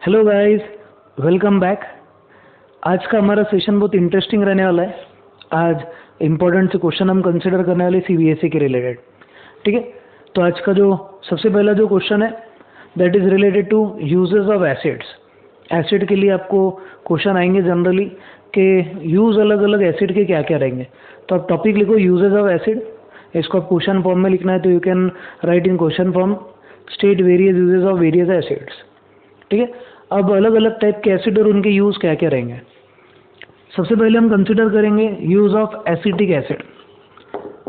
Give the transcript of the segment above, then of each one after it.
Hello guys, welcome back. आज का हमारा सेशन बहुत इंटरेस्टिंग रहने वाला है। आज इम्पोर्टेंट से क्वेश्चन हम कंसिडर करने वाले सीबीएसई के रिलेटेड। ठीक है, तो आज का जो सबसे पहला जो क्वेश्चन है that is related to uses of acids. Acid के लिए आपको क्वेश्चन आएंगे जनरली कि यूज़ अलग अलग एसिड के क्या क्या रहेंगे। तो आप टॉपिक लिखो यूजेस ऑफ एसिड। इसको आप क्वेश्चन फॉर्म में लिखना है तो you can write in question form state various uses of various acids. ठीक है, अब अलग अलग टाइप के एसिड और उनके यूज़ क्या क्या रहेंगे। सबसे पहले हम कंसिडर करेंगे use of acetic acid.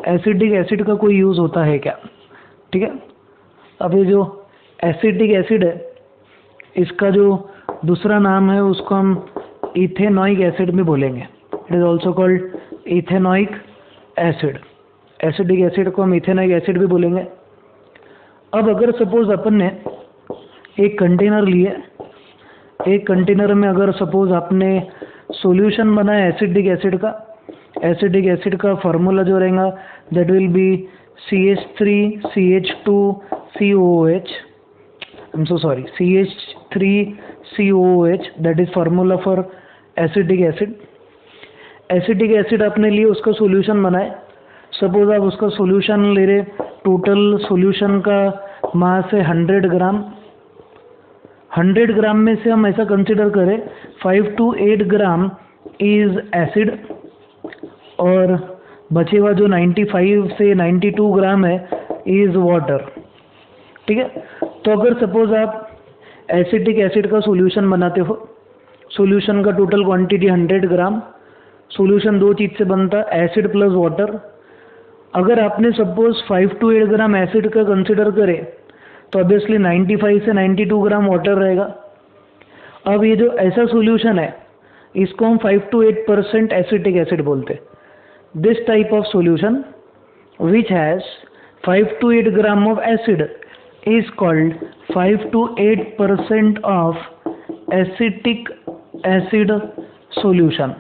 Acetic acid का कोई यूज़ होता है क्या? ठीक है, अब ये जो एसिटिक एसिड है इसका जो दूसरा नाम है उसको हम इथेनॉइक एसिड में बोलेंगे। It is also called ethanoic acid. Acetic acid को हम इथेनॉइक एसिड भी बोलेंगे। अब अगर सपोज अपन ने एक कंटेनर लिए, एक कंटेनर में अगर सपोज आपने सॉल्यूशन बनाया एसिडिक एसिड का, एसिडिक एसिड का फार्मूला जो रहेगा that will B CH3CH2COOH। I am so sorry, CH3COOH, that is formula for acidic acid. Acidic acid आपने लिए, उसका सॉल्यूशन बनाए। सपोज आप उसका सॉल्यूशन ले रहे, टोटल सॉल्यूशन का मास है 100 ग्राम। 100 ग्राम में से हम ऐसा कंसिडर करें 5 to 8 ग्राम इज एसिड और बचे हुआ जो 95 से 92 ग्राम है इज वाटर। ठीक है, तो अगर सपोज आप एसिटिक एसिड का सॉल्यूशन बनाते हो, सॉल्यूशन का टोटल क्वांटिटी 100 ग्राम, सॉल्यूशन दो चीज़ से बनता है, एसिड प्लस वाटर। अगर आपने सपोज 5 to 8 ग्राम एसिड का कंसिडर करें तो ऑब्वियसली 95 से 92 ग्राम वाटर रहेगा। अब ये जो ऐसा सॉल्यूशन है इसको हम 5 to 8% एसिटिक एसिड बोलते हैं। This type of solution which has 5 to 8 gram of acid is called 5 to 8% of acetic acid solution.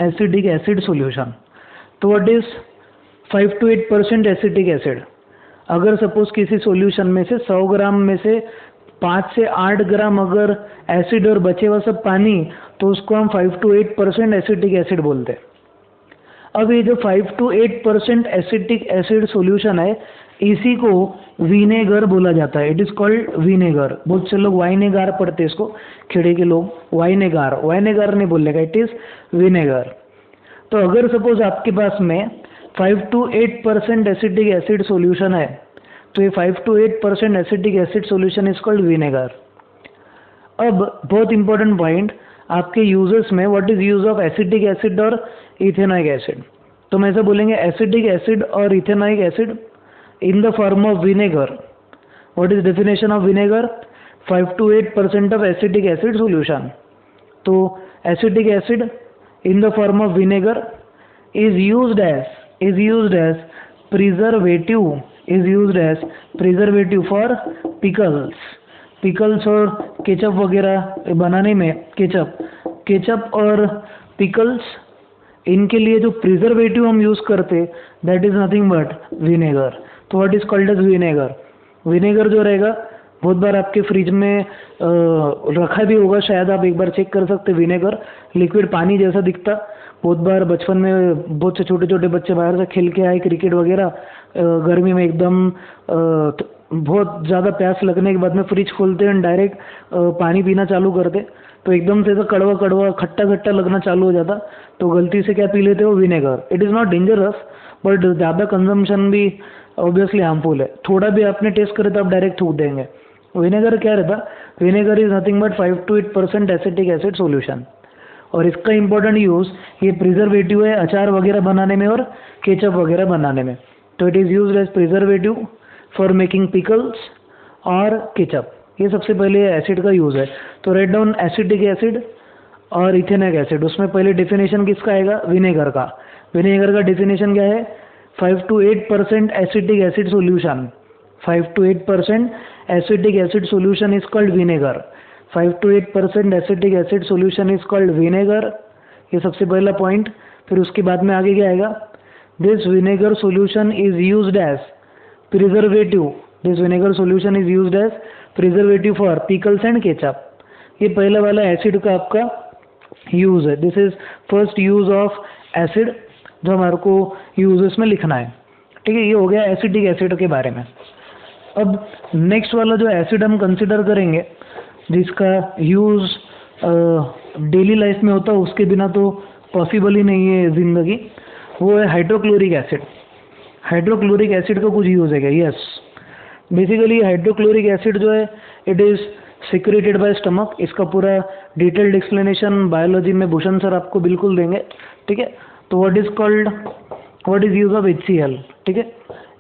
Acidic acid solution. तो what is 5 to 8% acetic acid? अगर सपोज किसी सॉल्यूशन में से 100 ग्राम में से 5 से 8 ग्राम अगर एसिड और बचे हुआ सब पानी, तो उसको हम 5 to 8% एसिटिक एसिड बोलते हैं। अब ये जो 5 to 8% एसिटिक एसिड सॉल्यूशन है इसी को विनेगर बोला जाता है। It is called vinegar. बहुत से लोग वाइनेगार पढ़ते हैं इसको, खेड़े के लोग वाइनेगार, वाइनेगार नहीं बोलेगा, इट इज़ विनेगर। तो अगर सपोज आपके पास में 5 to 8% एसिटिक एसिड सॉल्यूशन है तो ये 5 to 8% acetic acid solution is called vinegar. अब बहुत इंपॉर्टेंट पॉइंट आपके यूजेस में, what is use of acetic acid और इथेनॉइक एसिड। तो हम ऐसा बोलेंगे एसिटिक एसिड और ethanoic acid in the form of vinegar. What is definition of vinegar? 5 to 8% of acetic acid solution. तो acetic acid in the form of vinegar is used as preservative for pickles और ketchup वगैरह बनाने में, ketchup और pickles, इनके लिए जो preservative हम यूज़ करते that is nothing but vinegar. तो what is called as vinegar? Vinegar जो रहेगा बहुत बार आपके फ्रिज में रखा भी होगा, शायद आप एक बार चेक कर सकते। विनेगर लिक्विड पानी जैसा दिखता। बहुत बार बचपन में बहुत से छोटे छोटे बच्चे बाहर से खेल के आए क्रिकेट वगैरह, गर्मी में एकदम बहुत ज़्यादा प्यास लगने के बाद में फ्रिज खोलते हैं डायरेक्ट पानी पीना चालू करते, तो एकदम से ऐसा कड़वा कड़वा खट्टा खट्टा लगना चालू हो जाता। तो गलती से क्या पी लेते हो? Vinegar. It is not dangerous but ज़्यादा कंजम्पशन भी ऑब्वियसली हार्मफुल है। थोड़ा भी आपने टेस्ट करे तो आप डायरेक्ट थूक देंगे। विनेगर क्या रहता? Vinegar is nothing but 5 to 8% acetic acid solution. और इसका इंपॉर्टेंट यूज़ ये प्रिजर्वेटिव है अचार वगैरह बनाने में और केचप वगैरह बनाने में। तो it is used as preservative for making pickles और केचप। ये सबसे पहले एसिड का यूज़ है। तो राइट डाउन एसिडिक एसिड और इथेनॉइक एसिड। उसमें पहले डेफिनेशन किसका आएगा? विनेगर का। विनेगर का डेफिनेशन क्या है? 5 to 8% acidic acid solution. 5 to 8% acidic acid solution is called vinegar. 5 to 8% acetic acid solution is called vinegar. ये सबसे पहला पॉइंट। फिर उसके बाद में आगे क्या आएगा? This vinegar solution is used as preservative This vinegar solution is used as preservative for pickles and ketchup. ये पहला वाला एसिड का आपका यूज़ है। This is first use of acid जो हमारे को यूजेस में लिखना है। ठीक है, ये हो गया एसिटिक एसिड के बारे में। अब नेक्स्ट वाला जो एसिड हम कंसिडर करेंगे जिसका यूज़ डेली लाइफ में होता है, उसके बिना तो पॉसिबल ही नहीं है ज़िंदगी, वो है हाइड्रोक्लोरिक एसिड। हाइड्रोक्लोरिक एसिड का कुछ यूज़ है क्या? यस, बेसिकली हाइड्रोक्लोरिक एसिड जो है it is secreted by stomach. इसका पूरा डिटेल्ड एक्सप्लेनेशन बायोलॉजी में भूषण सर आपको बिल्कुल देंगे। ठीक है, तो what is use of HCl। ठीक है,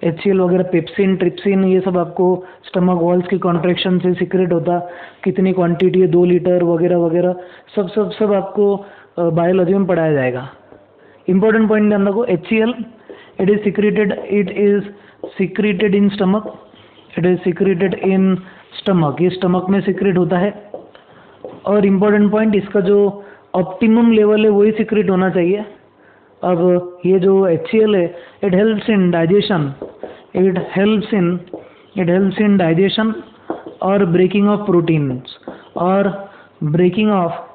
HCl वगैरह, पेप्सिन, ट्रिप्सिन, ये सब आपको स्टमक वॉल्स की कॉन्ट्रैक्शन से सीक्रेट होता, कितनी क्वांटिटी है 2 लीटर वगैरह वगैरह, सब आपको बायोलॉजी में पढ़ाया जाएगा। इंपॉर्टेंट पॉइंट ध्यान रखो, HCl it is secreted in stomach, ये स्टमक में सीक्रेट होता है। और इम्पोर्टेंट पॉइंट, इसका जो ऑप्टिमम लेवल है वही सीक्रेट होना चाहिए। अब ये जो HCl है इट हेल्प्स इन डाइजेशन और ब्रेकिंग ऑफ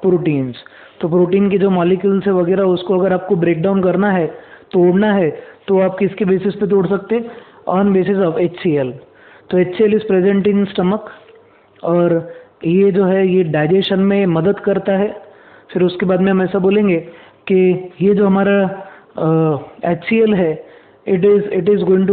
प्रोटीन्स। तो प्रोटीन के जो मॉलिक्यूल्स है वगैरह उसको अगर आपको ब्रेक डाउन करना है, तोड़ना है, तो आप किसके बेसिस पे तोड़ सकते? On basis of HCl। तो HCl is present in stomach और ये जो है ये डाइजेशन में मदद करता है। फिर उसके बाद में हम ऐसा बोलेंगे कि ये जो हमारा HCl है it is going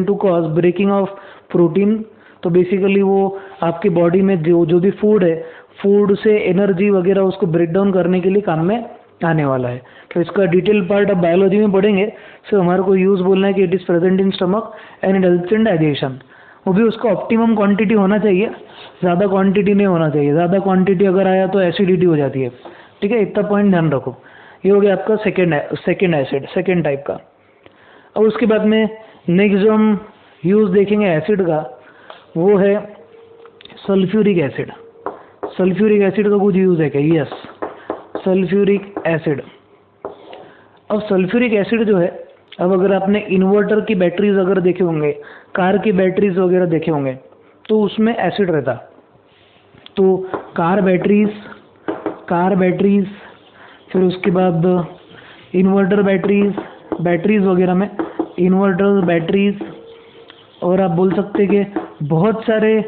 to cause breaking of protein. तो बेसिकली वो आपकी बॉडी में जो भी फूड है, फूड से एनर्जी वगैरह उसको ब्रेक डाउन करने के लिए काम में आने वाला है। तो इसका डिटेल पार्ट अब बायोलॉजी में पढ़ेंगे। सो हमारे को यूज़ बोलना है कि it is present in stomach and it helps in digestion. वो भी उसका ऑप्टिमम क्वांटिटी होना चाहिए, ज़्यादा क्वांटिटी नहीं होना चाहिए। ज़्यादा क्वांटिटी अगर आया तो एसिडिटी हो जाती है। ठीक है, इतना पॉइंट ध्यान रखो। ये हो गया आपका सेकेंड टाइप का। अब उसके बाद में नेक्स्ट जो हम यूज़ देखेंगे एसिड का वो है सल्फ्यूरिक एसिड। सल्फ्यूरिक एसिड का कुछ यूज़ है क्या? Yes, sulphuric acid. अब सल्फ्यूरिक एसिड जो है, अब अगर आपने इन्वर्टर की बैटरीज अगर देखे होंगे, कार की बैटरीज वगैरह देखे होंगे, तो उसमें एसिड रहता। तो कार बैटरीज फिर उसके बाद इन्वर्टर बैटरीज वगैरह में इन्वर्टर बैटरीज, और आप बोल सकते कि बहुत सारे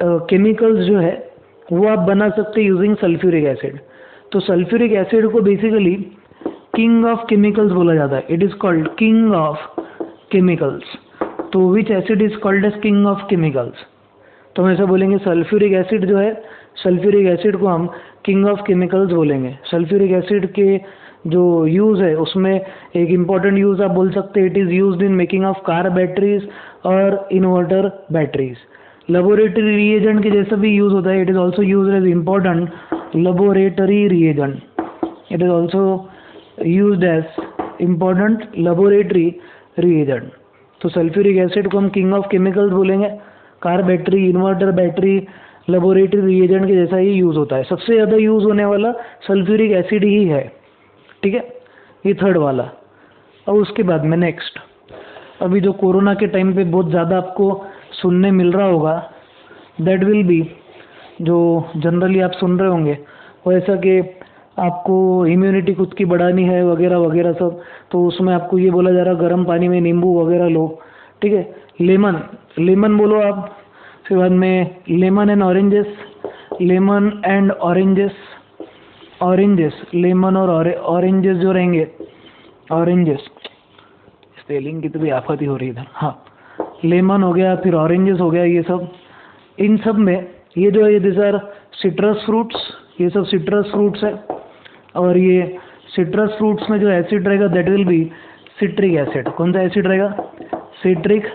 केमिकल्स जो है वो आप बना सकते यूजिंग सल्फ्यूरिक एसिड। तो सल्फ्यूरिक एसिड को बेसिकली किंग ऑफ केमिकल्स बोला जाता है। It is called king of chemicals. तो which acid is called as king of chemicals? तो हम ऐसा बोलेंगे सल्फ्यूरिक एसिड जो है, सल्फ्यूरिक एसिड को हम किंग ऑफ केमिकल्स बोलेंगे। सल्फ्यूरिक एसिड के जो यूज़ है उसमें एक इम्पॉर्टेंट यूज़ आप बोल सकते हैं, it is used in making of car batteries और इन्वर्टर बैटरीज। लेबोरेटरी रिएजेंट के जैसा भी यूज़ होता है। It is also use as important laboratory reagent. It is also used as important laboratory reagent. तो सल्फ्यूरिक एसिड को हम king of chemicals बोलेंगे। Car battery, inverter battery, laboratory reagent के जैसा ही यूज़ होता है। सबसे ज़्यादा यूज़ होने वाला सल्फ्यूरिक एसिड ही है। ठीक है, ये थर्ड वाला। और उसके बाद में नेक्स्ट, अभी जो कोरोना के टाइम पे बहुत ज़्यादा आपको सुनने मिल रहा होगा, दैट विल बी, जो जनरली आप सुन रहे होंगे वो ऐसा कि आपको इम्यूनिटी खुद की बढ़ानी है वगैरह वगैरह सब। तो उसमें आपको ये बोला जा रहा है गर्म पानी में नींबू वगैरह लो। ठीक है, लेमन बोलो आप। फिर बाद में लेमन एंड ऑरेंजेस, लेमन और ऑरेंजेस जो रहेंगे, ऑरेंजेस, स्पेलिंग की तो भी आफत ही हो रही है। हाँ, लेमन हो गया, फिर ऑरेंजेस हो गया, ये सब, इन सब में ये जो है दिस आर सिट्रस फ्रूट्स। ये सब सिट्रस फ्रूट्स है। और ये सिट्रस फ्रूट्स में जो एसिड रहेगा that will B citric acid. कौन सा एसिड रहेगा? Citric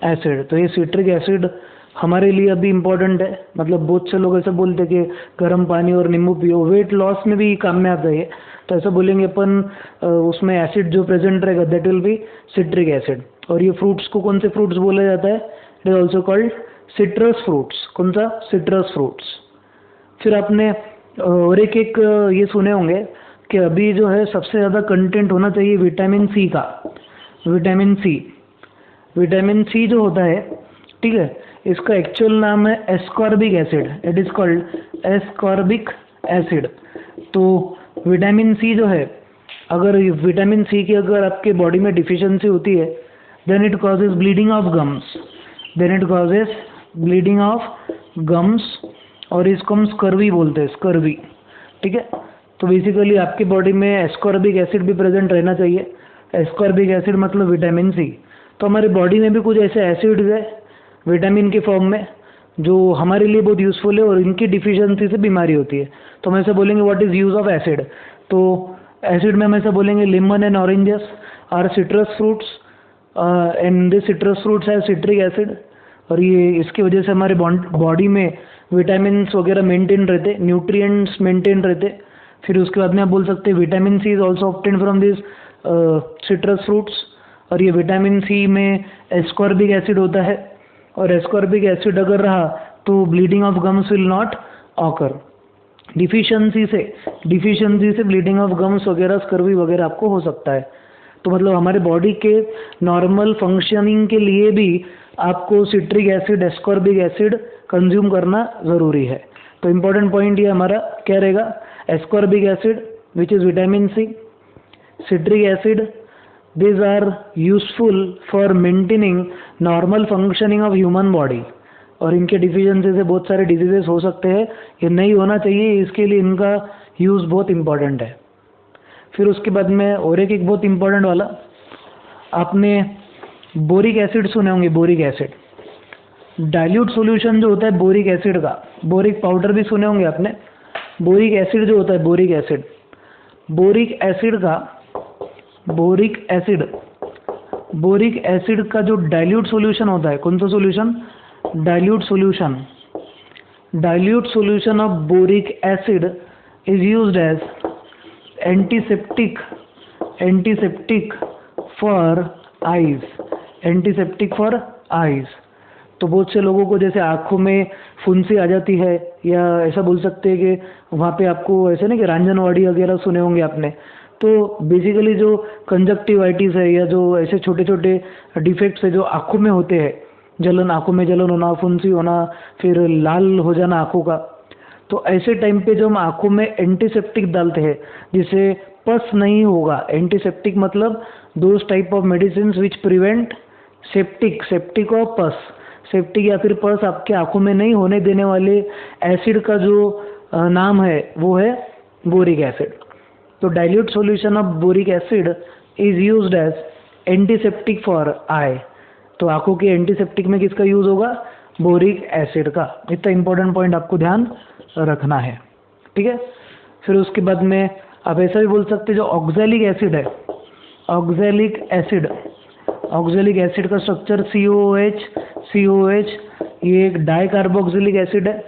acid. तो ये सिट्रिक एसिड हमारे लिए अभी इम्पोर्टेंट है। मतलब बहुत से लोग ऐसा बोलते हैं कि गर्म पानी और नींबू पियो, वेट लॉस में भी काम में आता है। तो ऐसा बोलेंगे अपन, उसमें एसिड जो प्रेजेंट रहेगा that will B citric acid. और ये फ्रूट्स को कौन से फ्रूट्स बोला जाता है? It is also called citrus fruits. कौन सा? Citrus fruits. फिर आपने और एक ये सुने होंगे कि अभी जो है सबसे ज़्यादा कंटेंट होना चाहिए विटामिन सी का। विटामिन सी जो होता है, ठीक है, इसका एक्चुअल नाम है ascorbic acid, it is called ascorbic acid. तो विटामिन सी जो है, अगर विटामिन सी की अगर आपके बॉडी में डिफिशियंसी होती है, then it causes bleeding of gums, और इसको हम स्कर्वी बोलते हैं, स्कर्वी। ठीक है, तो बेसिकली आपकी बॉडी में एस्कॉर्बिक एसिड भी प्रेजेंट रहना चाहिए। एस्कॉर्बिक एसिड मतलब विटामिन सी। तो हमारी बॉडी में भी कुछ ऐसे एसिड्स है विटामिन के फॉर्म में जो हमारे लिए बहुत यूज़फुल है, और इनकी डिफिशियंसी से बीमारी होती है। तो हम ऐसे बोलेंगे what is use of acid. तो एसिड में हम ऐसा बोलेंगे lemon and oranges are citrus fruits, and this citrus fruits है सिट्रिक एसिड, और ये इसकी वजह से हमारे बॉडी में विटामिन्स वगैरह मेंटेन रहते, न्यूट्रिएंट्स मेंटेन रहते। फिर उसके बाद में आप बोल सकते हैं vitamin C is also obtain from this citrus fruits, और ये विटामिन सी में एस्कॉर्बिक एसिड होता है, और एस्कॉर्बिक एसिड अगर रहा तो bleeding of gums will not occur. Deficiency से ब्लीडिंग ऑफ गम्स वगैरह, स्कर्वी वगैरह आपको हो सकता है। तो मतलब हमारे बॉडी के नॉर्मल फंक्शनिंग के लिए भी आपको citric acid, ascorbic acid consume करना ज़रूरी है। तो इम्पोर्टेंट पॉइंट ये हमारा क्या रहेगा, ascorbic acid which is vitamin C, citric acid, these are useful for maintaining normal functioning of human body, और इनके डिफिशियंसी से बहुत सारे डिजीजेस हो सकते हैं, ये नहीं होना चाहिए, इसके लिए इनका यूज़ बहुत इम्पॉर्टेंट है। फिर उसके बाद में और एक बहुत इम्पॉर्टेंट वाला, आपने बोरिक एसिड सुने होंगे, बोरिक एसिड डाइल्यूट सॉल्यूशन जो होता है बोरिक एसिड का, बोरिक पाउडर भी सुने होंगे आपने। बोरिक एसिड जो होता है, बोरिक एसिड का जो डाइल्यूट सॉल्यूशन होता है, कौन सा solution, dilute solution of boric acid is used as antiseptic for eyes. तो बहुत से लोगों को जैसे आँखों में फुंसी आ जाती है, या ऐसा बोल सकते हैं कि वहाँ पे आपको ऐसे ना कि रांझनवाड़ी वगैरह सुने होंगे आपने। तो बेसिकली जो कंजक्टिवाइटिस है, या जो ऐसे छोटे छोटे डिफेक्ट्स है जो आँखों में होते हैं, आँखों में जलन होना, फुंसी होना, फिर लाल हो जाना आँखों का, तो ऐसे टाइम पे जो हम आँखों में एंटीसेप्टिक डालते हैं जिससे पस नहीं होगा। एंटीसेप्टिक मतलब those type of medicine which prevent septic और पस, सेप्टिक या फिर पस आपके आँखों में नहीं होने देने वाले एसिड का जो नाम है वो है बोरिक एसिड। तो dilute solution of boric acid is used as antiseptic for eye. तो आँखों के एंटीसेप्टिक में किसका यूज होगा, बोरिक एसिड का। इतना इंपॉर्टेंट पॉइंट आपको ध्यान रखना है, ठीक है। फिर उसके बाद में आप ऐसा भी बोल सकते हैं, जो ऑक्सैलिक एसिड है, ऑक्सैलिक एसिड का स्ट्रक्चर COOH, ये एक डाई कार्बोक्सिलिक एसिड है,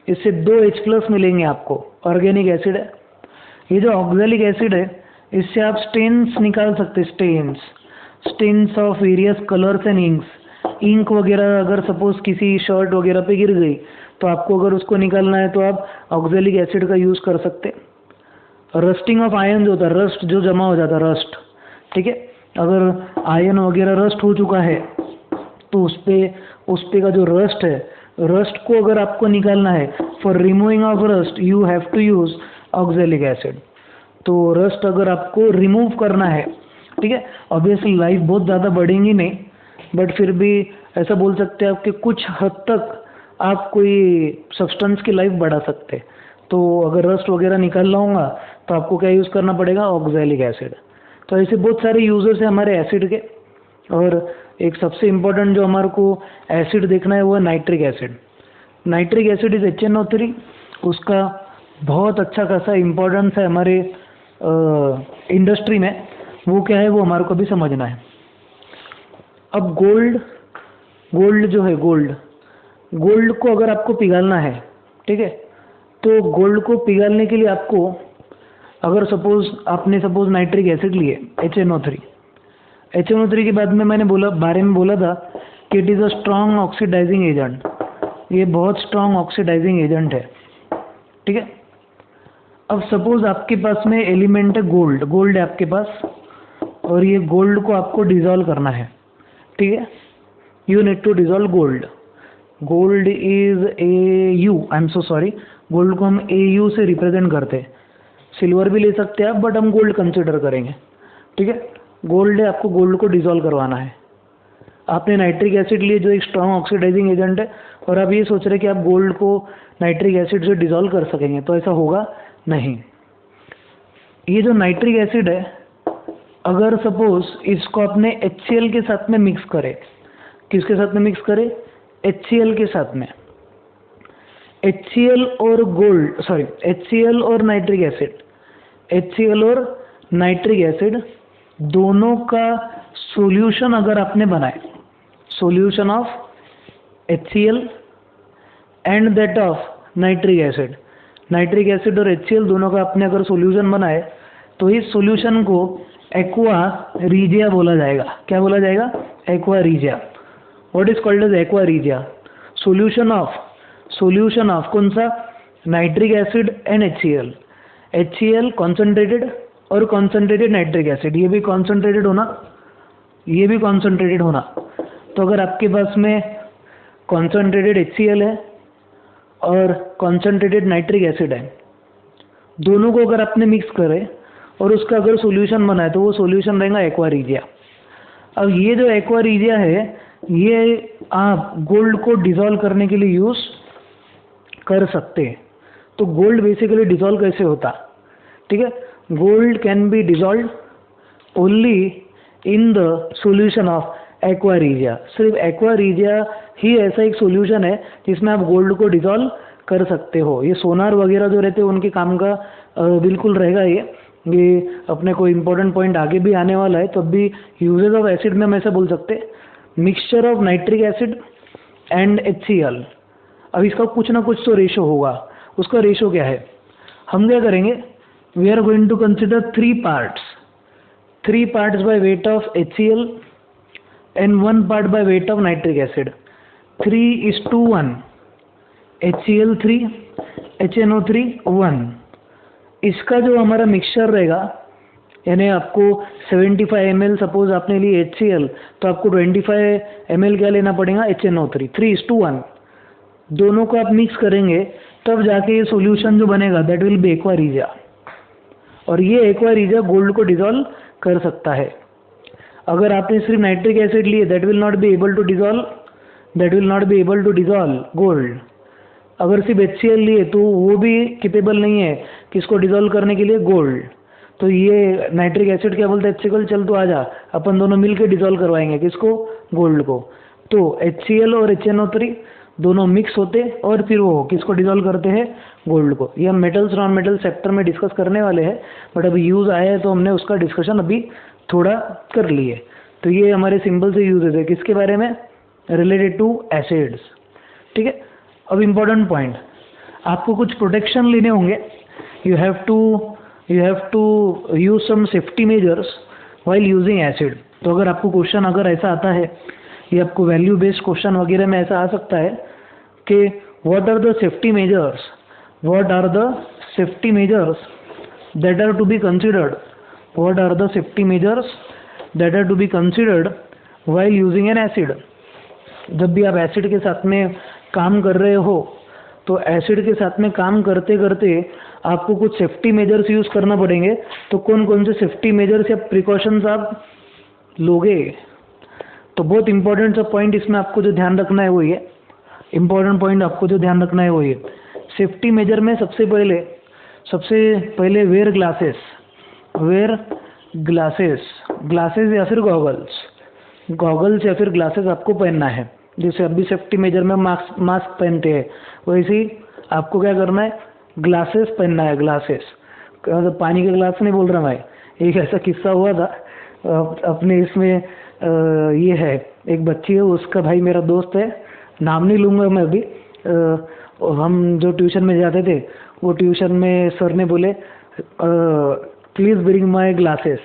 इससे 2 H+ मिलेंगे आपको, ऑर्गेनिक एसिड है। ये जो ऑक्सैलिक एसिड है, इससे आप स्टेन्स निकाल सकते हैं, stains of various colours and ink वगैरह अगर सपोज किसी शर्ट वगैरह पे गिर गई तो आपको अगर उसको निकालना है तो आप ऑक्सैलिक एसिड का यूज़ कर सकते हैं। रस्टिंग ऑफ आयन जो होता है, रस्ट जो जमा हो जाता है, रस्ट, ठीक है। अगर आयन वगैरह रस्ट हो चुका है तो उस पे का जो रस्ट है, रस्ट को अगर आपको निकालना है, for removing of rust you have to use oxalic acid. तो रस्ट अगर आपको रिमूव करना है, ठीक है, ऑब्वियसली लाइफ बहुत ज़्यादा बढ़ेंगी नहीं, बट फिर भी ऐसा बोल सकते हैं आप कि कुछ हद तक आप कोई सब्सटेंस की लाइफ बढ़ा सकते हैं। तो अगर रस्ट वगैरह निकालना होगा तो आपको क्या यूज़ करना पड़ेगा, ऑक्सैलिक एसिड। तो ऐसे बहुत सारे यूजर्स हैं हमारे एसिड के, और एक सबसे इम्पोर्टेंट जो हमारे को एसिड देखना है वो है nitric acid. Nitric acid is HNO3, उसका बहुत अच्छा खासा इम्पोर्टेंस है हमारे इंडस्ट्री में। वो क्या है वो हमारे को भी समझना है। अब गोल्ड जो है, गोल्ड को अगर आपको पिघालना है, ठीक है, तो गोल्ड को पिघालने के लिए आपको अगर आपने सपोज नाइट्रिक एसिड लिए HNO3 के बाद में मैंने बारे में बोला था कि it is a strong oxidising agent. ये बहुत स्ट्रॉन्ग ऑक्सीडाइजिंग एजेंट है, ठीक है। अब सपोज आपके पास में एलिमेंट है गोल्ड है आपके पास, और ये गोल्ड को आपको डिज़ोल्व करना है, ठीक है। You need to dissolve gold. Gold is AU, I am so sorry, gold को हम AU से रिप्रेजेंट करते हैं। सिल्वर भी ले सकते हैं आप, बट हम गोल्ड कंसिडर करेंगे, ठीक है। गोल्ड है, आपको गोल्ड को डिसॉल्व करवाना है। आपने नाइट्रिक एसिड लिए जो एक स्ट्रॉन्ग ऑक्सीडाइजिंग एजेंट है, और आप ये सोच रहे कि आप गोल्ड को नाइट्रिक एसिड से डिसॉल्व कर सकेंगे, तो ऐसा होगा नहीं। ये जो नाइट्रिक एसिड है, अगर सपोज इसको अपने HCl के साथ में मिक्स करें, किसके साथ में मिक्स करें? HCl के साथ में। HCl और गोल्ड, सॉरी, HCl और नाइट्रिक एसिड, HCl और नाइट्रिक एसिड दोनों का सॉल्यूशन अगर आपने बनाए, solution of HCl and that of nitric acid, nitric acid और HCl दोनों का आपने अगर सॉल्यूशन बनाए, तो इस सॉल्यूशन को एक्वा रीजिया बोला जाएगा। क्या बोला जाएगा? Aqua regia. What is called as aqua regia? Solution of कौन सा? Nitric acid and HCl। HCl concentrated और कॉन्सेंट्रेटेड नाइट्रिक एसिड, ये भी कॉन्सेंट्रेटेड होना, ये भी कॉन्सेंट्रेटेड होना। तो अगर आपके पास में कॉन्सेंट्रेटेड HCl है और कॉन्सेंट्रेटेड नाइट्रिक एसिड है, दोनों को अगर आपने मिक्स करे और उसका अगर सॉल्यूशन बनाए, तो वो सॉल्यूशन रहेगा एक्वा रीजिया। अब ये जो एक्वा रीजिया है, ये आप गोल्ड को डिसॉल्व करने के लिए यूज कर सकते हैं। तो गोल्ड बेसिकली डिसॉल्व कैसे होता? ठीक है, gold can be dissolve only in the solution of aqua regia. सिर्फ एक्वा रीजिया ही ऐसा एक सॉल्यूशन है जिसमें आप गोल्ड को डिसॉल्व कर सकते हो। ये सोनार वगैरह जो रहते हैं उनके काम का बिल्कुल रहेगा। ये अपने को इम्पोर्टेंट पॉइंट आगे भी आने वाला है, तब भी यूजेज ऑफ एसिड में हम ऐसा बोल सकते हैं, mixture of nitric acid and HCl। अब इसका कुछ ना कुछ तो रेशो होगा। उसका रेशो क्या है? हम क्या करेंगे? We are going to consider 3 parts by weight of HCl and 1 part by weight of nitric acid, 3:1, HCl 3, HNO3 1। इसका जो हमारा मिक्सचर रहेगा, यानी आपको 75 ml सपोज आपने लिए HCl, तो आपको 25 ml क्या लेना पड़ेगा? HNO3, 3:1। दोनों को आप मिक्स करेंगे तब जाके ये सॉल्यूशन जो बनेगा that will be aqua regia. और ये एक्वा रीजिया गोल्ड को डिसॉल्व कर सकता है। अगर आपने सिर्फ नाइट्रिक एसिड लिए, that will not be able to dissolve gold. अगर सिर्फ HCl लिए तो वो भी कैपेबल नहीं है किसको डिसॉल्व करने के लिए? गोल्ड। तो ये नाइट्रिक एसिड क्या बोलते हैं? HCl चल तो आजा, अपन दोनों मिलकर डिसॉल्व करवाएंगे किसको? गोल्ड को। तो HCl और HNO3 दोनों मिक्स होते और फिर वो किसको डिसॉल्व करते हैं? गोल्ड को। ये हम मेटल्स नॉन मेटल सेक्टर में डिस्कस करने वाले हैं, बट अभी यूज़ आया है तो हमने उसका डिस्कशन अभी थोड़ा कर लिए। तो ये हमारे सिंपल से यूजेस है किसके बारे में? Related to acids. ठीक है, अब इम्पोर्टेंट पॉइंट, आपको कुछ प्रोटेक्शन लेने होंगे। You have to use some safety measures while using acid. तो अगर आपको क्वेश्चन अगर ऐसा आता है, ये आपको वैल्यू बेस्ड क्वेश्चन वगैरह में ऐसा आ सकता है कि what are the safety measures that are to be considered while using an acid। जब भी आप एसिड के साथ में काम कर रहे हो, तो एसिड के साथ में काम करते करते आपको कुछ सेफ्टी मेजर्स यूज़ करना पड़ेंगे। तो कौन कौन से सेफ्टी मेजर्स या प्रिकॉशंस आप लोगे? तो बहुत इंपॉर्टेंट सा पॉइंट इसमें आपको जो ध्यान रखना है वो ये, सेफ्टी मेजर में सबसे पहले वेयर ग्लासेस या फिर गॉगल्स या फिर ग्लासेस आपको पहनना है। जैसे अभी सेफ्टी मेजर में मास्क पहनते हैं, वैसे ही आपको क्या करना है? ग्लासेस पहनना है। तो पानी का ग्लास नहीं बोल रहा भाई, एक ऐसा किस्सा हुआ था अपने इसमें, ये है एक बच्ची है, उसका भाई मेरा दोस्त है, नाम नहीं लूँगा मैं अभी। हम जो ट्यूशन में जाते थे, वो ट्यूशन में सर ने बोले प्लीज़ ब्रिंग माय ग्लासेस।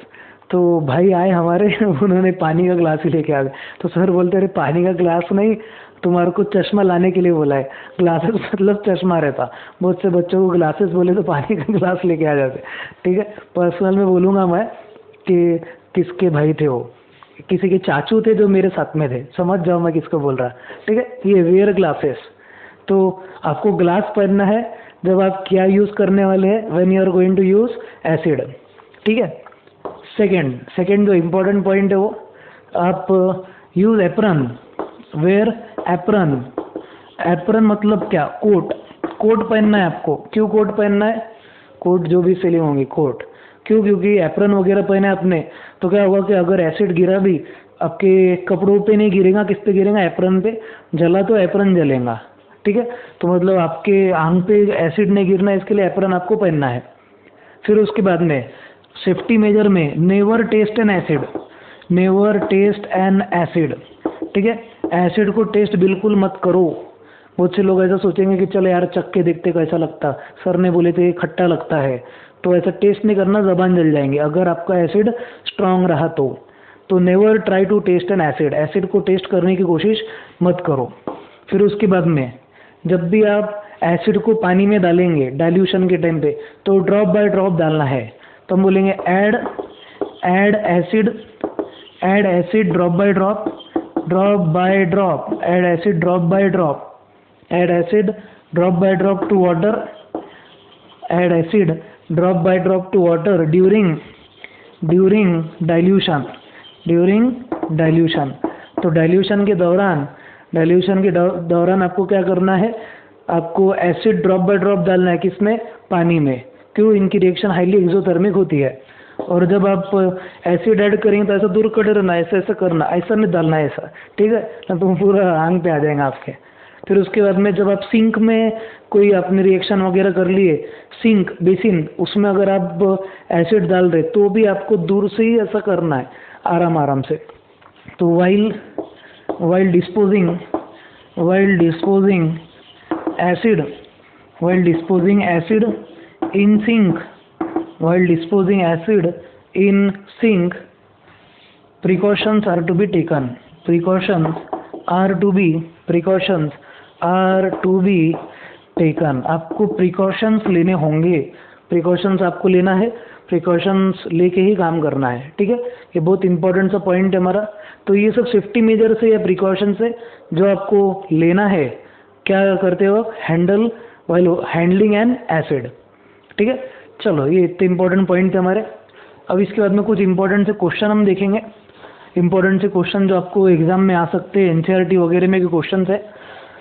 तो भाई आए हमारे, उन्होंने पानी का ग्लास ही लेके आ गए। तो सर बोलते अरे पानी का ग्लास नहीं, तुम्हारे को चश्मा लाने के लिए बोला है। ग्लासेस मतलब चश्मा रहता। बहुत से बच्चों को ग्लासेस बोले तो पानी का ग्लास लेके आ जाते। ठीक है, पर्सनल में बोलूँगा मैं कि किसके भाई थे वो, किसी के चाचू थे जो मेरे साथ में थे, समझ जाओ मैं किसको बोल रहा, ठीक है। ये वेयर ग्लासेस, तो आपको ग्लास पहनना है जब आप क्या यूज़ करने वाले हैं, when you are going to use acid, ठीक है। सेकेंड जो इम्पोर्टेंट पॉइंट है वो, आप use apron, wear apron. Apron मतलब क्या, कोट पहनना है आपको। क्यों कोट पहनना है, कोट जो भी सेलिंग होंगी कोट, क्यों, क्योंकि एप्रन वगैरह पहने आपने तो क्या होगा कि अगर एसिड गिरा भी आपके कपड़ों पे नहीं गिरेगा, किस पे गिरेगा, एप्रन पे। जला तो एप्रन जलेगा, ठीक है। तो मतलब आपके आंख पे एसिड नहीं गिरना, इसके लिए एप्रन आपको पहनना है। फिर उसके बाद में सेफ्टी मेजर में never taste an acid, never taste an acid, ठीक है। एसिड को टेस्ट बिल्कुल मत करो। बहुत से लोग ऐसा सोचेंगे कि चलो यार चख के देखते कैसा लगता, सर ने बोले थे खट्टा लगता है, तो ऐसा टेस्ट नहीं करना, जबान जल जाएंगे अगर आपका एसिड स्ट्रांग रहा तो never try to taste an acid, acid को टेस्ट करने की कोशिश मत करो। फिर उसके बाद में जब भी आप एसिड को पानी में डालेंगे डाइल्यूशन के टाइम पे, तो ड्रॉप बाय ड्रॉप डालना है। तो हम बोलेंगे add acid drop by drop, add acid drop by drop, add acid drop by drop to water, add acid drop by drop to water during dilution. तो dilution के दौरान आपको क्या करना है, आपको एसिड ड्रॉप बाय ड्रॉप डालना है, किसमें, पानी में। क्यों, इनकी रिएक्शन हाईली एक्सोथर्मिक होती है। और जब आप एसिड ऐड करेंगे तो ऐसा दूर खड़े रहना, ऐसा करना, ऐसा नहीं डालना है ऐसा, ठीक है, तो पूरा आंग पे आ जाएगा आपके। फिर उसके बाद में जब आप सिंक में कोई आपने रिएक्शन वगैरह कर लिए, सिंक बेसिन, उसमें अगर आप एसिड डाल रहे तो भी आपको दूर से ही ऐसा करना है, आराम से। तो while disposing acid in sink, precautions are to be taken, आपको प्रिकॉशंस लेने होंगे, प्रिकॉशंस आपको लेना है, प्रिकॉशंस लेके ही काम करना है, ठीक है। ये बहुत इंपॉर्टेंट सा पॉइंट है हमारा। तो ये सब सेफ्टी मेजर से या प्रिकॉशन से जो आपको लेना है, क्या करते हो आप, हैंडलिंग एन एसिड, ठीक है। चलो ये इतने इंपॉर्टेंट पॉइंट थे हमारे। अब इसके बाद में कुछ इंपॉर्टेंट से क्वेश्चन हम देखेंगे, इंपॉर्टेंट से क्वेश्चन जो आपको एग्जाम में आ सकते हैं, एनसीईआरटी वगैरह में के क्वेश्चन है।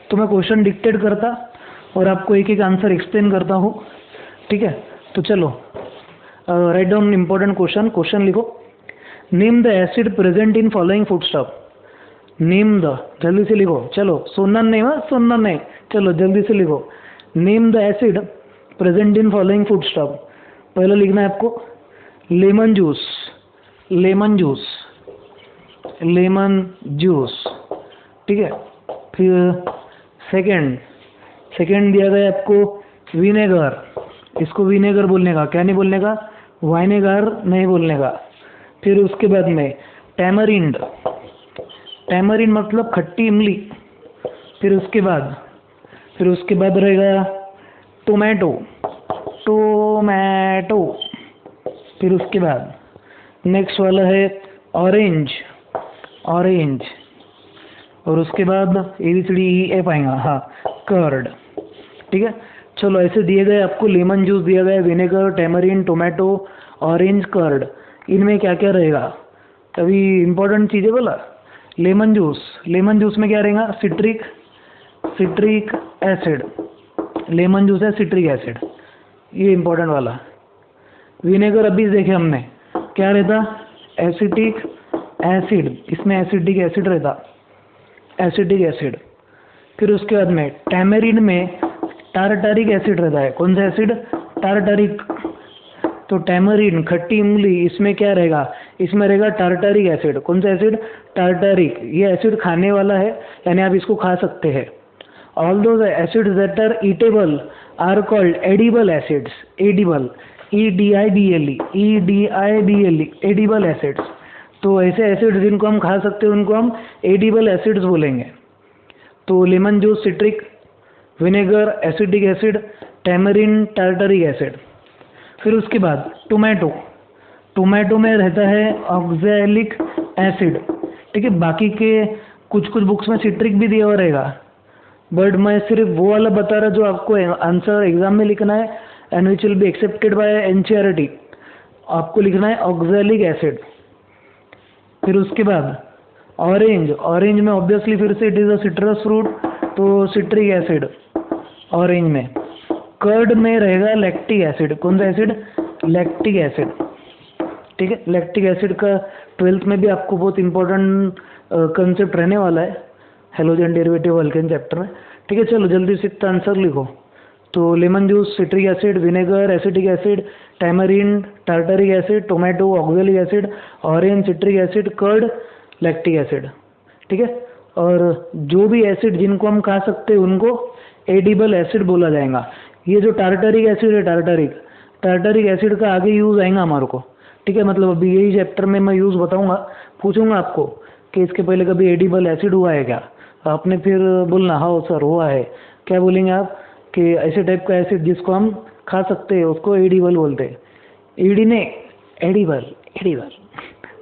तो मैं क्वेश्चन डिक्टेट करता और आपको एक एक आंसर एक्सप्लेन करता हूँ, ठीक है। तो चलो राइट डाउन इंपॉर्टेंट क्वेश्चन लिखो। Name the acid present in following foodstuff, name the, जल्दी से लिखो, चलो सुनना नहीं, चलो जल्दी से लिखो। Name the acid present in following foodstuff. पहले लिखना है आपको लेमन जूस, ठीक है। फिर सेकेंड दिया गया आपको विनेगर, इसको विनेगर बोलने का, क्या नहीं बोलने का, वाइनेगर नहीं बोलने का। फिर उसके बाद में टैमरिंड मतलब खट्टी इमली। फिर उसके बाद रहेगा टोमेटो। फिर उसके बाद नेक्स्ट वाला है ऑरेंज। और उसके बाद ABCDEF आएगा, हाँ, कर्ड, ठीक है। चलो ऐसे दिए गए आपको, लेमन जूस दिया गया, vinegar, tamarind, tomato, orange, curd, इनमें क्या क्या रहेगा। तभी इंपॉर्टेंट चीज़ें बोला, लेमन जूस में क्या रहेगा, सिट्रिक एसिड, लेमन जूस है सिट्रिक एसिड, ये इंपॉर्टेंट वाला। विनेगर अभी देखे हमने क्या रहता, एसिटिक एसिड, इसमें एसिटिक एसिड रहता, एसिटिक एसिड। फिर उसके बाद में टैमरिन में टारटारिक एसिड रहता है, कौन सा एसिड, टारटारिक। तो टैमरिन खट्टी इमली, इसमें क्या रहेगा, इसमें रहेगा टारटारिक एसिड, कौन सा एसिड, टारटारिक। ये एसिड खाने वाला है, यानी आप इसको खा सकते हैं। All those acids that are eatable are called edible acids, edible, EDIBLE, edible acids. तो ऐसे एसिड्स जिनको हम खा सकते हैं उनको हम एडिबल एसिड्स बोलेंगे। तो lemon juice citric, vinegar acidic acid, tamarind tartaric acid. फिर उसके बाद टोमेटो में रहता है ऑक्सैलिक एसिड, ठीक है। बाकी के कुछ कुछ बुक्स में सिट्रिक भी दिया हुआ रहेगा, बट मैं सिर्फ वो वाला बता रहा जो आपको आंसर एग्जाम में लिखना है and which will be accepted by NCERT. आपको लिखना है ऑक्सैलिक एसिड। फिर उसके बाद ऑरेंज, ऑरेंज में ऑब्वियसली फिर से it is a citrus fruit, तो सिट्रिक एसिड ऑरेंज में। कर्ड में रहेगा लैक्टिक एसिड। कौन सा एसिड? लैक्टिक एसिड, ठीक है। लैक्टिक एसिड का 12th में भी आपको बहुत इंपॉर्टेंट कंसेप्ट रहने वाला है हेलोजन डेरिवेटिव अल्केन चैप्टर में, ठीक है। चलो जल्दी से इतना आंसर लिखो। तो lemon juice, citric acid, vinegar, acetic acid, tamarind, tartaric acid, tomato, oxalic acid, orange, citric acid, curd, lactic acid, ठीक है। और जो भी एसिड जिनको हम खा सकते हैं उनको एडिबल एसिड बोला जाएगा। ये जो टार्टरिक एसिड है, टार्टरिक एसिड का आगे यूज़ आएगा हमारे को, ठीक है। मतलब अभी यही चैप्टर में मैं यूज़ बताऊंगा, पूछूंगा आपको कि इसके पहले कभी एडिबल एसिड हुआ है क्या। आपने फिर बोलना हाँ सर हुआ है। क्या बोलेंगे आप कि ऐसे टाइप का एसिड जिसको हम खा सकते हैं उसको एडिबल बोलते हैं। ईडी ने एडिबल, एडिबल,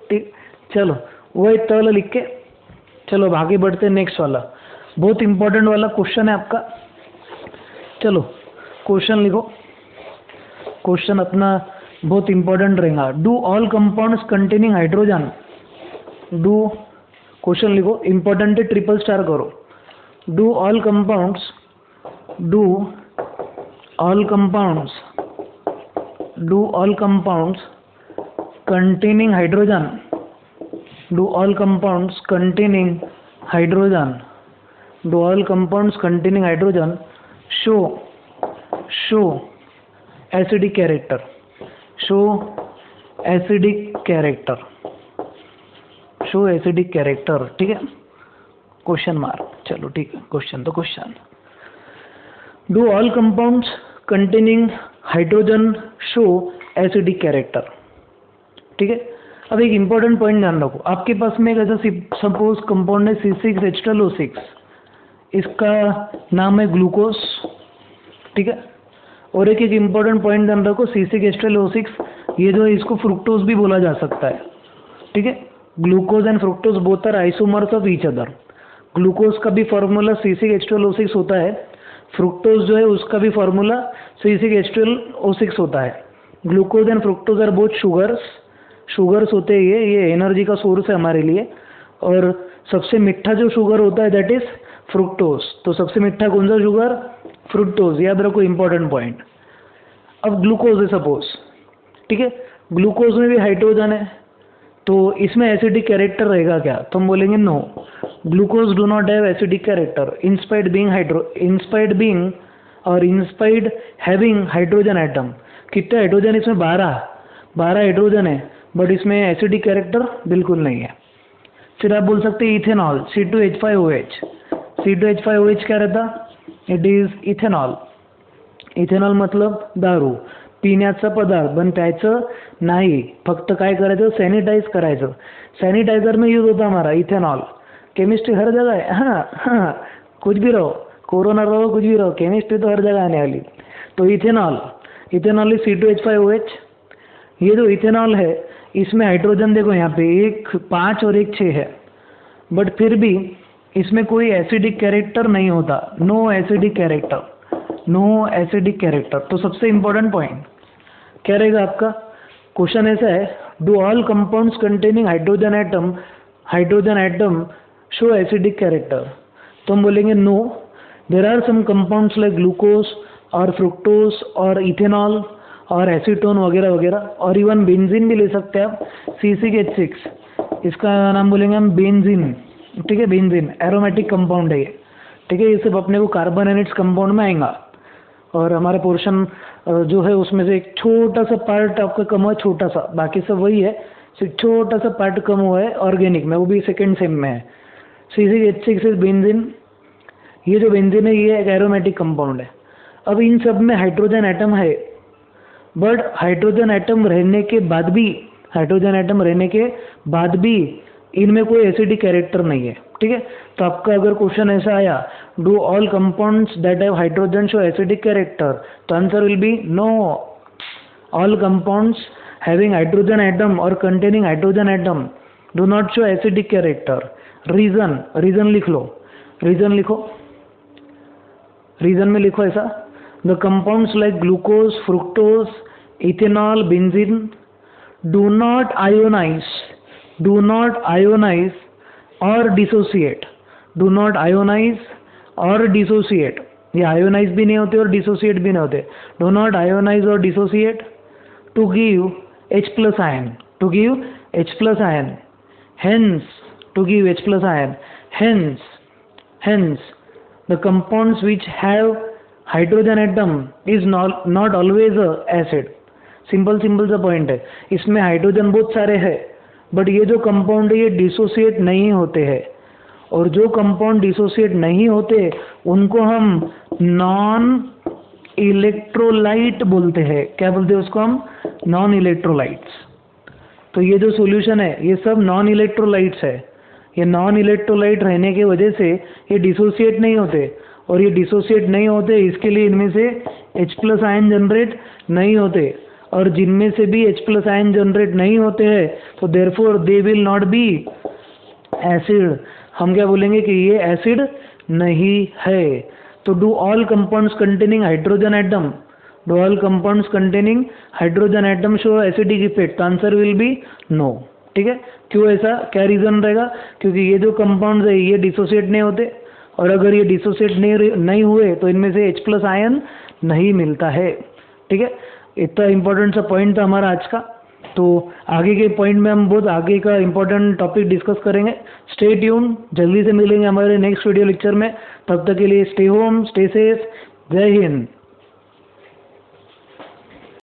ठीक। चलो वो इतना वाला लिख के चलो अब आगे बढ़ते हैं। नेक्स्ट वाला बहुत इंपॉर्टेंट वाला क्वेश्चन है आपका। चलो क्वेश्चन लिखो। क्वेश्चन अपना बहुत इंपॉर्टेंट रहेगा। Do all compounds containing hydrogen, do, question लिखो, इंपॉर्टेंट है, ट्रिपल स्टार करो। Do all compounds, do all compounds, do all compounds containing hydrogen, do all compounds containing hydrogen, do all compounds containing hydrogen show acidic character, show acidic character, show acidic character, ठीक है। Question mark, चलो ठीक है। Question तो question, do all compounds containing hydrogen show acidic character, ठीक है। अब एक इंपॉर्टेंट पॉइंट ध्यान रखो। आपके पास में एक ऐसा सपोज कंपाउंड है C6H12O6, इसका नाम है ग्लूकोज, ठीक है। और एक इंपॉर्टेंट पॉइंट ध्यान रखो, C6H12O6 ये जो है इसको फ्रुक्टोज भी बोला जा सकता है, ठीक है। Glucose and fructose both are isomers of each other. Glucose का भी फॉर्मूला C6H12O6 होता है, फ्रुक्टोज जो है उसका भी फॉर्मूला C6H12O6 होता है। Glucose and fructose are both sugars होते हैं, ये एनर्जी का सोर्स है हमारे लिए। और सबसे मीठा जो शुगर होता है दैट इज फ्रुक्टोज। तो सबसे मीठा कौन सा शुगर? फ्रुक्टोज, याद रखो इंपॉर्टेंट पॉइंट। अब ग्लूकोज है सपोज, ठीक है। ग्लूकोज में भी हाइड्रोजन है, तो इसमें एसिडिक कैरेक्टर रहेगा क्या? तो हम बोलेंगे no, glucose do not have acidic character in spite having hydrogen atom. कितने हाइड्रोजन इसमें? 12 हाइड्रोजन है, बट इसमें एसिडिक कैरेक्टर बिल्कुल नहीं है। फिर आप बोल सकते हैं इथेनॉल, C2H5OH। C2H5OH क्या रहता? It is ethanol. इथेनॉल मतलब दारू, पिण्याचा पदार्थ, पण प्यायचं नाही, फक्त काय करायचं? सॅनिटाइज करायचं। सॅनिटाइजर में यूज होता हमारा इथेनॉल। केमिस्ट्री हर जगह है, हाँ, कुछ भी रहो, कोरोना रहो, कुछ भी रहो, केमिस्ट्री तो हर जगह आने वाली। तो इथेनॉल इज C2H5OH। ये जो इथेनॉल है इसमें हाइड्रोजन देखो यहाँ पे एक 5 और एक 6 है, बट फिर भी इसमें कोई एसिडिक कैरेक्टर नहीं होता। No acidic character, no acidic character. तो सबसे इंपॉर्टेंट पॉइंट क्या रहेगा आपका? क्वेश्चन ऐसा है, do all compounds containing hydrogen atom show acidic character. तो हम बोलेंगे no, there are some compounds like glucose और फ्रुक्टोज और इथेनॉल और एसीटोन वगैरह वगैरह, और इवन बेंजीन भी ले सकते हैं आप, C6H6, इसका नाम बोलेंगे हम बेंजीन, ठीक है। बेंजीन एरोमेटिक कंपाउंड है ये, ठीक है। ये सिर्फ अपने को कार्बन एनिड्स कंपाउंड में आएगा। और हमारा पोर्शन जो है उसमें से एक छोटा सा पार्ट आपका कम हुआ है, छोटा सा, बाकी सब वही है, सिर्फ छोटा सा पार्ट कम हुआ है ऑर्गेनिक में, वो भी सेकेंड सेम में है। C6H6 is benzene. ये जो बेंजीन है ये एक एरोमेटिक कंपाउंड है। अब इन सब में हाइड्रोजन एटम है, बट हाइड्रोजन एटम रहने के बाद भी इनमें कोई एसिडिक कैरेक्टर नहीं है, ठीक है। तो आपका अगर क्वेश्चन ऐसा आया, do all compounds that have hydrogen show acidic character, तो answer will be no, all compounds having hydrogen atom और containing hydrogen atom do not show acidic character. Reason, reason लिख लो, रीजन लिखो, रीजन में लिखो ऐसा, the compounds like glucose, fructose, ethanol, benzene do not ionise, do not ionise और dissociate, do not ionise और dissociate, ये आयोनाइज भी नहीं होते और डिसोसिएट भी नहीं होते, डू नॉट आयोनाइज और dissociate to give H plus ion, to give H plus ion, hence to give H plus ion, hence the compounds which have hydrogen atom is not always a acid। Simple सा point है, इसमें hydrogen बहुत सारे हैं but ये जो compound है ये डिसोसिएट नहीं होते हैं, और जो कंपाउंड डिसोसिएट नहीं होते उनको हम नॉन इलेक्ट्रोलाइट बोलते हैं। क्या बोलते हैं उसको हम? Non electrolytes. तो ये जो सॉल्यूशन है ये सब नॉन इलेक्ट्रोलाइट्स है, ये नॉन इलेक्ट्रोलाइट रहने की वजह से ये डिसोसिएट नहीं होते, और ये डिसोसिएट नहीं होते इसके लिए इनमें से H प्लस आयन जनरेट नहीं होते, और जिनमें से भी H प्लस आयन जनरेट नहीं होते हैं तो therefore they will not be acid. हम क्या बोलेंगे कि ये एसिड नहीं है। तो do all compounds containing hydrogen atom, do all compounds containing hydrogen atom show acidic effect? Answer will be no. ठीक है, क्यों ऐसा, क्या रीजन रहेगा? क्योंकि ये जो कंपाउंड्स है ये डिसोसिएट नहीं होते, और अगर ये डिसोसिएट नहीं हुए तो इनमें से H प्लस आयन नहीं मिलता है। ठीक है, इतना इंपॉर्टेंट सा पॉइंट था हमारा आज का। तो आगे के पॉइंट में हम बहुत आगे का इंपॉर्टेंट टॉपिक डिस्कस करेंगे। स्टे ट्यून, जल्दी से मिलेंगे हमारे नेक्स्ट वीडियो लेक्चर में। तब तक के लिए स्टे होम, स्टे सेफ, जय हिंद।